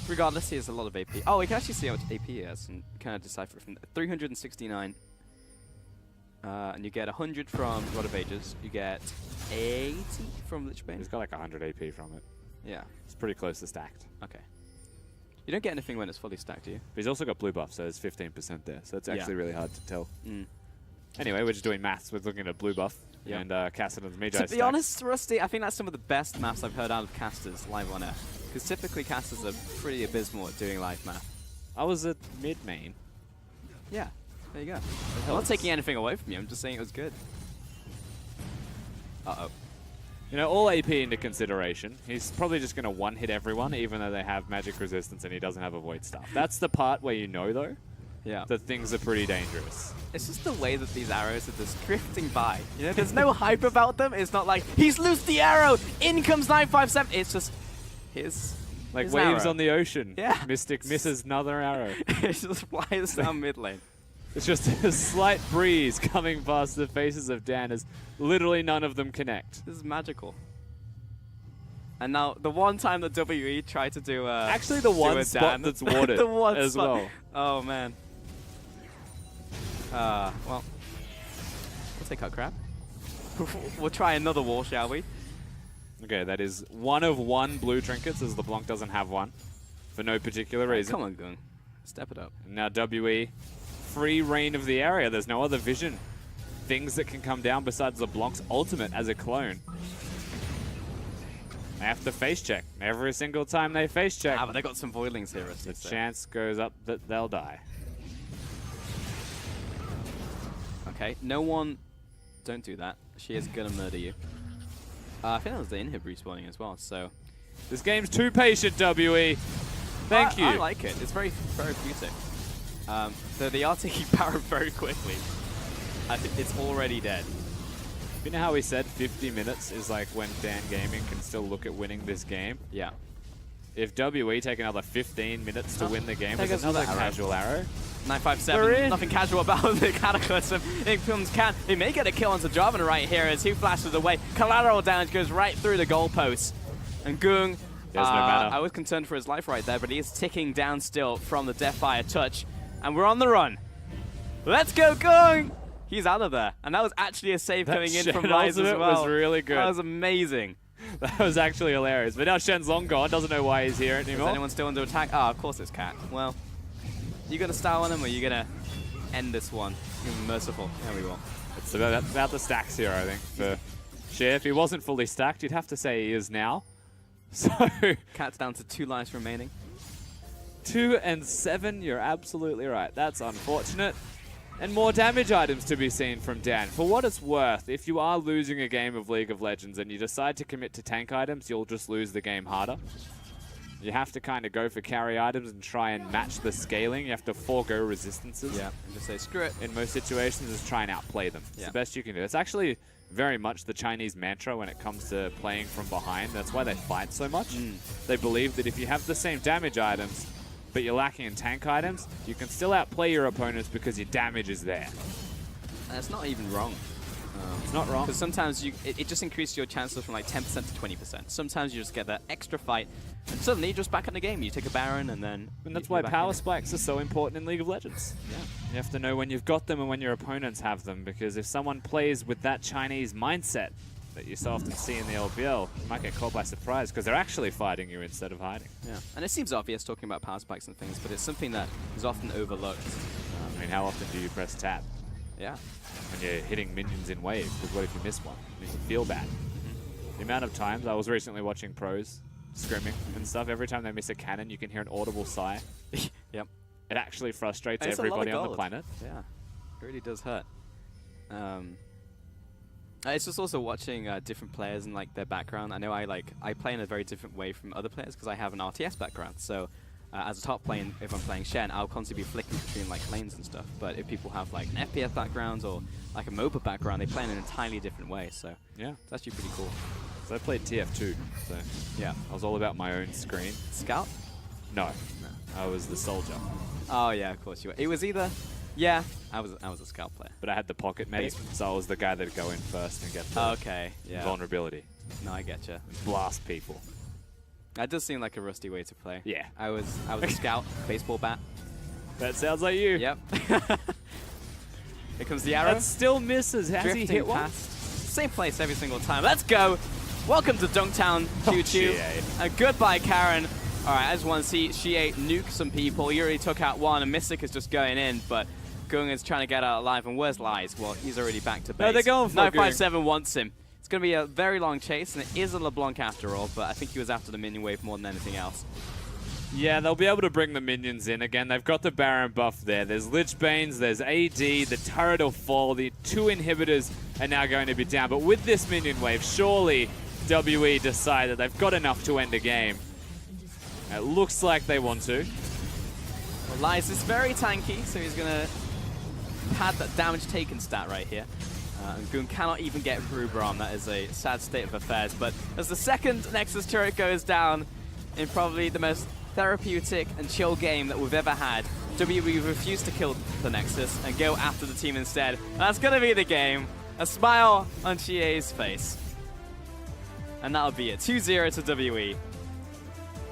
Regardless, he has a lot of AP. Oh, we can actually see how much AP he has and kind of decipher it from 369. And you get 100 from Rod of Ages. You get 80 from Lichbane. He's got like 100 AP from it. Yeah. It's pretty close to stacked. Okay. You don't get anything when it's fully stacked, do you? But he's also got blue buff, so there's 15% there. So it's actually really hard to tell. Mm. Anyway, we're just doing maths. We're looking at blue buff and Cassidon's Magi To be honest, Rusty, I think that's some of the best maths I've heard out of casters live on air. Because typically casters are pretty abysmal at doing live math. I was a mid-main. Yeah, there you go. I'm not taking anything away from you, I'm just saying it was good. Uh-oh. You know, all AP into consideration. He's probably just going to one-hit everyone, even though they have magic resistance and he doesn't have a void staff. That's the part where you know, though, that things are pretty dangerous. It's just the way that these arrows are just drifting by. You know, there's no hype about them. It's not like, he's loosed the arrow! In comes 957! It's just, here's like his waves arrow. on the ocean. Yeah. Mystic misses another arrow. It just flies down mid lane. It's just a slight breeze coming past the faces of Dan as literally none of them connect. This is magical. And now, the one time that WE tried to do actually the one spot that's watered the one as spot. well. Oh, man. Well, we'll take our crap. We'll try another wall, shall we? Okay, that is 1 of 1 blue trinkets, as LeBlanc doesn't have one, for no particular reason. Come on, Gung. Step it up. And now WE, free reign of the area. There's no other vision. Things that can come down besides LeBlanc's ultimate as a clone. They have to face check. Every single time they face check, but they got some voidlings here. the chance goes up that they'll die. Okay, no one... Don't do that. She is gonna murder you. I think that was the inhib respawning as well, so... This game's too patient, WE. Thank you. I like it. It's very therapeutic. Though they are taking power very quickly. I think it's already dead. You know how we said 50 minutes is like when Dan Gaming can still look at winning this game? Yeah. If WE take another 15 minutes to win the game, there there's goes another another arrow. casual arrow. 957, nothing casual about the Cataclysm. In comes Cat. He may get a kill onto Jarvan right here as he flashes away. Collateral damage goes right through the goalpost. And Gung, no mana. I was concerned for his life right there, but he is ticking down still from the Deathfire touch. And we're on the run. Let's go, Gung! He's out of there. And that was actually a save coming in from Shen Rise as ultimate well. was really good. That was amazing. That was actually hilarious. But now Shen's long gone. Doesn't know why he's here anymore. Is anyone still under attack? Ah, of course it's Cat. Well, you going to style on him or are you going to end this one? You're merciful. There we go. It's about the stacks here, I think, for Shen. If he wasn't fully stacked, you'd have to say he is now. So Cat's down to 2 lives remaining. 2 and 7, you're absolutely right. That's unfortunate. And more damage items to be seen from Dan. For what it's worth, if you are losing a game of League of Legends and you decide to commit to tank items, you'll just lose the game harder. You have to kind of go for carry items and try and match the scaling. You have to forego resistances. Yeah, and just say, screw it. In most situations, just try and outplay them. It's the best you can do. It's actually very much the Chinese mantra when it comes to playing from behind. That's why they fight so much. They believe that if you have the same damage items, but you're lacking in tank items, you can still outplay your opponents because your damage is there. And it's not even wrong. It's not wrong. Because sometimes it just increases your chances from like 10% to 20%. Sometimes you just get that extra fight, and suddenly you're just back in the game. You take a Baron, and then... And that's why power spikes are so important in League of Legends. Yeah. You have to know when you've got them and when your opponents have them, because if someone plays with that Chinese mindset that you so often see in the LPL, you might get caught by surprise because they're actually fighting you instead of hiding. Yeah, and it seems obvious talking about power spikes and things, but it's something that is often overlooked. I mean, how often do you press tab? Yeah. When you're hitting minions in waves, because what if you miss one? You feel bad. The amount of times, I was recently watching pros scrimming and stuff, every time they miss a cannon, you can hear an audible sigh. Yep. It actually frustrates It's everybody on the planet. Yeah, it really does hurt. It's just also watching different players and like their background. I know I play in a very different way from other players because I have an RTS background. So as a top lane, if I'm playing Shen, I'll constantly be flicking between like lanes and stuff. But if people have like an FPS background or like a MOBA background, they play in an entirely different way. So yeah, it's actually pretty cool. So I played TF2, so yeah, I was all about my own screen. Scout? No, I was the soldier. Oh yeah, of course you were. It was either. Yeah, I was a scout player. But I had the pocket mate, so I was the guy that'd go in first and get the vulnerability. No, I getcha. Blast people. That does seem like a rusty way to play. Yeah. I was a scout, baseball bat. That sounds like you. Yep. Here comes the arrow. That still misses. Has he hit one? Same place every single time. Let's go. Welcome to Dunktown, Choo-Choo. And goodbye, Karen. All right, I just want to see Xie nuke some people. He already took out one, and Mystic is just going in, but Gung is trying to get out alive. And where's Lies? Well, he's already back to base. No, they're going for 957 wants him. It's going to be a very long chase, and it is a LeBlanc after all, but I think he was after the minion wave more than anything else. Yeah, they'll be able to bring the minions in again. They've got the Baron buff there. There's Lich Banes, there's AD, the turret will fall. The 2 inhibitors are now going to be down. But with this minion wave, surely WE decide that they've got enough to end the game. It looks like they want to. Well, Lies is very tanky, so he's going to pad that damage taken stat right here. And Gung cannot even get through Braum. That is a sad state of affairs. But as the second Nexus turret goes down in probably the most therapeutic and chill game that we've ever had, WE refused to kill the Nexus and go after the team instead. That's going to be the game. A smile on Chie's face. And that'll be it. 2-0 to WE.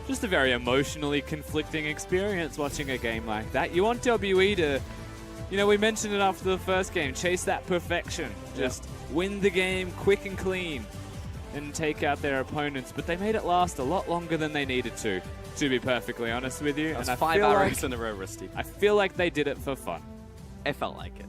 Just a very emotionally conflicting experience watching a game like that. You want WE to, you know, we mentioned it after the first game, chase that perfection. Just win the game quick and clean and take out their opponents. But they made it last a lot longer than they needed to be perfectly honest with you. That's 5 hours in a row, Rusty. I feel like they did it for fun. It felt like it.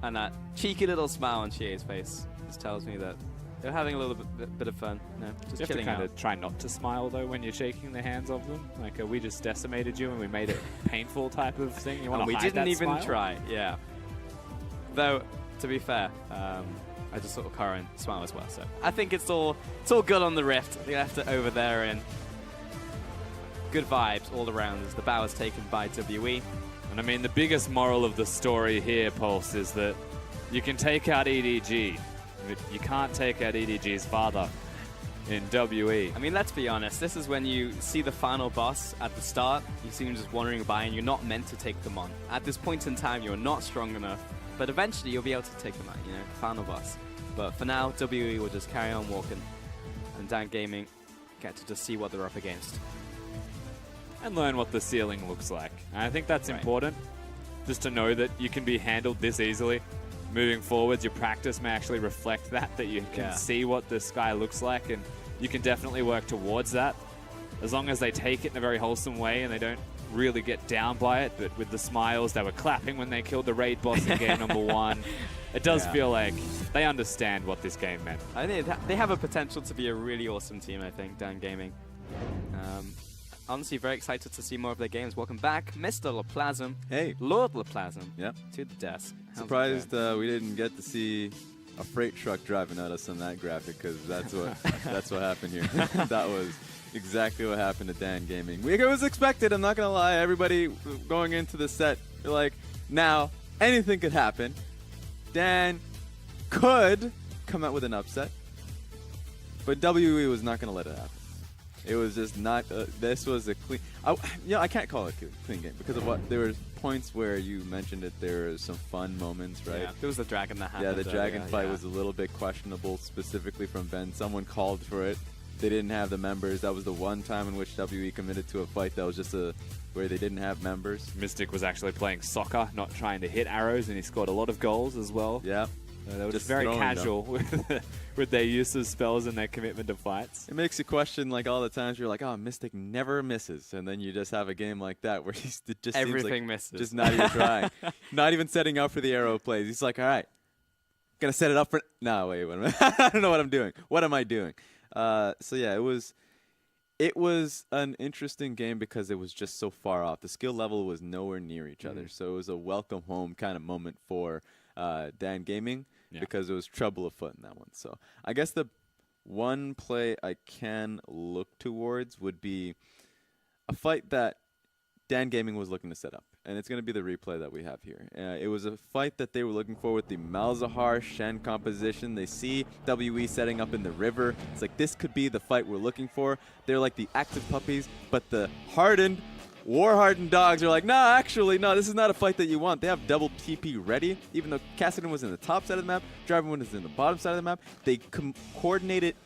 And that cheeky little smile on Chie's face just tells me that they're having a little bit of fun. No, just you chilling have to kind out. of try not to smile, though, when you're shaking the hands of them. Like, we just decimated you and we made it painful type of thing. You want to we hide didn't that even smile? try, yeah. Though, to be fair, I just saw Karen smile as well. So I think it's all good on the Rift. They left it over there, and good vibes all around as the bow is taken by WE. And I mean, the biggest moral of the story here, Pulse, is that you can take out EDG, but you can't take out EDG's father in WE. I mean, let's be honest. This is when you see the final boss at the start. You see him just wandering by, and you're not meant to take them on. At this point in time, you're not strong enough. But eventually, you'll be able to take them out, you know, final boss. But for now, WE will just carry on walking. And Dan Gaming get to just see what they're up against. And learn what the ceiling looks like. And I think that's important. just to know that you can be handled this easily. Moving forwards, your practice may actually reflect that you can see what the sky looks like, and you can definitely work towards that. As long as they take it in a very wholesome way and they don't really get down by it, but with the smiles, they were clapping when they killed the raid boss in game number 1. It does feel like they understand what this game meant. I think they have a potential to be a really awesome team, I think, Dan Gaming. Honestly, very excited to see more of their games. Welcome back, Mr. LaPlasm. Hey. Lord LaPlasm. Yeah. To the desk. How's it Surprised going? we didn't get to see a freight truck driving at us on that graphic, because that's what happened here. That was exactly what happened to Dan Gaming. It was expected, I'm not going to lie. Everybody going into the set, they're like, now, anything could happen. Dan could come out with an upset, but WE was not going to let it happen. It was just not. This was a clean. I can't call it a clean game because of what there were points where you mentioned it. There were some fun moments, right? Yeah, there was the dragon that happened. Yeah, the dragon fight was a little bit questionable, specifically from Ben. Someone called for it. They didn't have the members. That was the one time in which WE committed to a fight that was just where they didn't have members. Mystic was actually playing soccer, not trying to hit arrows, and he scored a lot of goals as well. Yeah. They were just very casual with their use of spells and their commitment to fights. It makes you question, like, all the times you're like, oh, Mystic never misses. And then you just have a game like that where it just everything seems like misses. Just not even trying. Not even setting up for the arrow plays. He's like, all right, gonna set it up for... No, wait, wait a minute. I don't know what I'm doing. What am I doing? So, yeah, it was an interesting game because it was just so far off. The skill level was nowhere near each other. So it was a welcome home kind of moment for Dan Gaming. Yeah. Because it was trouble afoot in that one. So I guess the one play I can look towards would be a fight that Dan Gaming was looking to set up. And it's going to be the replay that we have here. It was a fight that they were looking for with the Malzahar Shen composition. They see WE setting up in the river. It's like, this could be the fight we're looking for. They're like the active puppies, but the hardened, war-hardened dogs are like, nah, actually, no, this is not a fight that you want. They have double TP ready. Even though Cassidy was in the top side of the map, Jarvan was in the bottom side of the map, they coordinated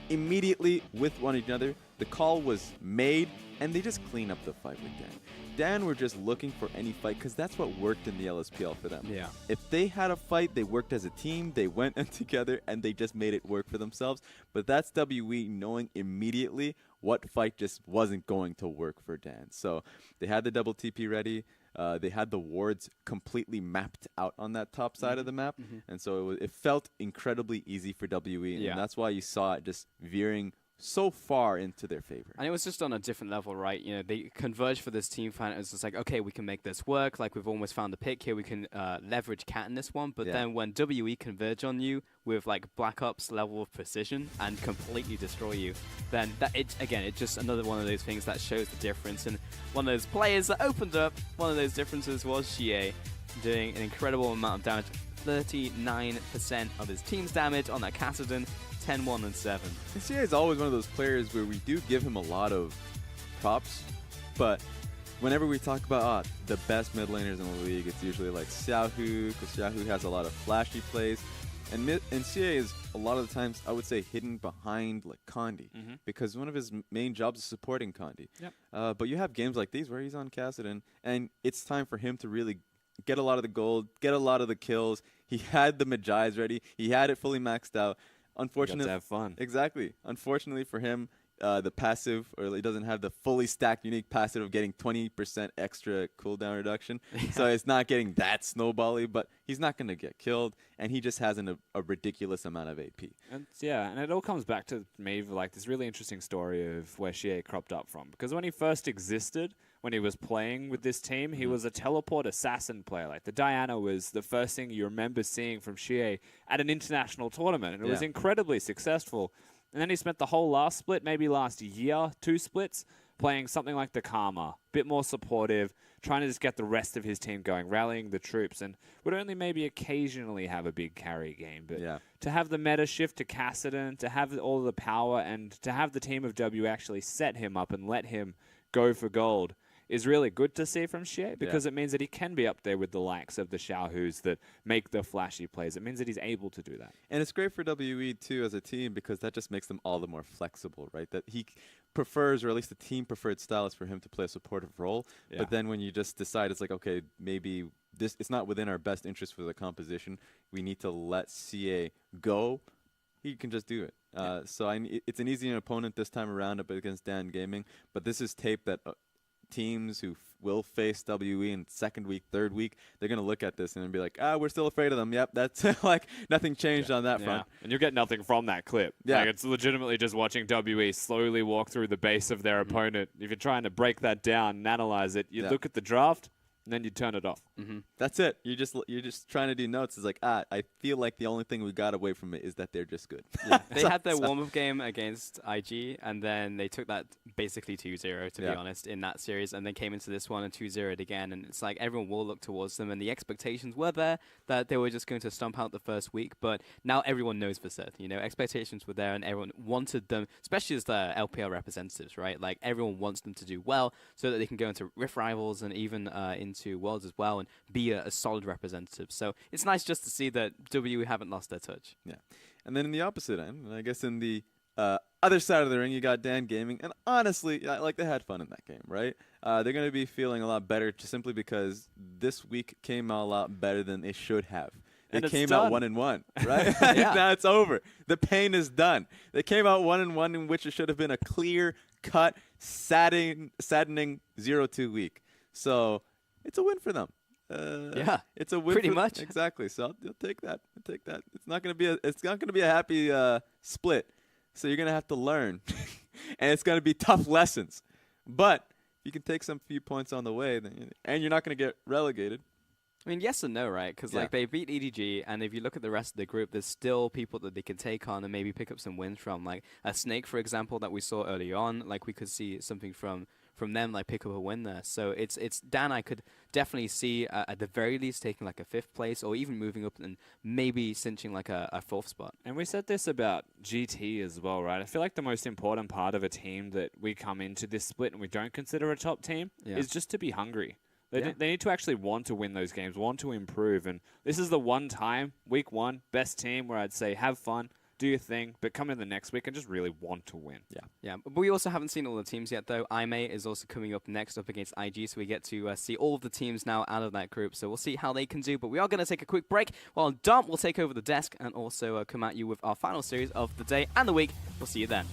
immediately with one another. The call was made, and they just clean up the fight with Dan. Dan were just looking for any fight because that's what worked in the LSPL for them. Yeah. If they had a fight, they worked as a team, they went in together, and they just made it work for themselves. But that's WE knowing immediately what fight just wasn't going to work for Dan. So they had the double TP ready. They had the wards completely mapped out on that top side of the map. And so it felt incredibly easy for WE. And that's why you saw it just veering so far into their favor. And it was just on a different level, right? You know, they converged for this team fight. It was just like, okay, we can make this work. Like, we've almost found the pick here. We can leverage Cat in this one. But then when WE converge on you with, like, Black Ops level of precision and completely destroy you, then it's just another one of those things that shows the difference. And one of those players that opened up, one of those differences was Xie, doing an incredible amount of damage. 39% of his team's damage on that Cassidy. 10, 1, and 7. Xie is always one of those players where we do give him a lot of props, but whenever we talk about the best mid laners in the league, it's usually like Xiaohu, because Xiaohu has a lot of flashy plays, and Xie is a lot of the times, I would say, hidden behind like Condi, because one of his main jobs is supporting Condi. Yep. But you have games like these where he's on Cassidy, and it's time for him to really get a lot of the gold, get a lot of the kills. He had the Magi's ready. He had it fully maxed out. Unfortunately, to have fun. Exactly. Unfortunately for him, the passive, or he doesn't have the fully stacked unique passive of getting 20% extra cooldown reduction. So it's not getting that snowbally, but he's not going to get killed, and he just has a ridiculous amount of AP. And and it all comes back to me like this really interesting story of where Xie cropped up from. Because when he first existed, when he was playing with this team, he was a teleport assassin player. Like, the Diana was the first thing you remember seeing from Xie at an international tournament, and it was incredibly successful. And then he spent the whole last split, maybe last year, 2 splits, playing something like the Karma, bit more supportive, trying to just get the rest of his team going, rallying the troops, and would only maybe occasionally have a big carry game. But to have the meta shift to Cassidy, to have all the power, and to have the team of W actually set him up and let him go for gold, is really good to see from Xie because it means that he can be up there with the likes of the Xiaohus that make the flashy plays. It means that he's able to do that. And it's great for WE too as a team because that just makes them all the more flexible, right? That he prefers, or at least the team preferred style is for him to play a supportive role. Yeah. But then when you just decide, it's like, okay, maybe this it's not within our best interest for the composition. We need to let CA go. He can just do it. So it's an easy opponent this time around up against Dan Gaming. But this is tape that teams who will face WE in second week, third week, they're going to look at this and be like, we're still afraid of them. Yep, that's like nothing changed on that front. And you get nothing from that clip. Yeah. Like, it's legitimately just watching WE slowly walk through the base of their opponent. If you're trying to break that down and analyze it, you look at the draft, and then you turn it off. That's it. You're just trying to do notes. It's like, I feel like the only thing we got away from it is that they're just good. They had their warm-up game against IG, and then they took that basically 2-0, to be honest, in that series, and then came into this one and 2-0'd again. And it's like everyone will look towards them, and the expectations were there that they were just going to stomp out the first week, but now everyone knows for certain. You know, expectations were there, and everyone wanted them, especially as the LPL representatives, right? Like, everyone wants them to do well so that they can go into Rift Rivals and even into Worlds as well and be a solid representative. So it's nice just to see that WE haven't lost their touch. Yeah. And then in the opposite end, I guess in the other side of the ring, you got Dan Gaming. And honestly, like they had fun in that game, right? They're going to be feeling a lot better just simply because this week came out a lot better than it should have. They came out 1-1, right? Now it's over. The pain is done. They came out 1-1 in which it should have been a clear-cut, saddening 0-2 week. So it's a win for them. It's a win. Pretty much. Exactly. So you'll take that. Take that. It's not gonna be a happy split. So you're gonna have to learn, and it's gonna be tough lessons. But if you can take some few points on the way, and you're not gonna get relegated. I mean, yes and no, right? Because like they beat EDG, and if you look at the rest of the group, there's still people that they can take on and maybe pick up some wins from. Like a Snake, for example, that we saw early on. Like we could see something from them, like pick up a win there. So it's Dan. I could definitely see at the very least taking like a 5th place, or even moving up and maybe cinching like a 4th spot. And we said this about GT as well, right? I feel like the most important part of a team that we come into this split and we don't consider a top team is just to be hungry. They need to actually want to win those games, want to improve. And this is the one time, week 1, best team where I'd say have fun, do your thing, but come in the next week and just really want to win. Yeah. But we also haven't seen all the teams yet, though. IMA is also coming up next up against IG, so we get to see all of the teams now out of that group. So we'll see how they can do. But we are going to take a quick break while Dom will take over the desk and also come at you with our final series of the day and the week. We'll see you then.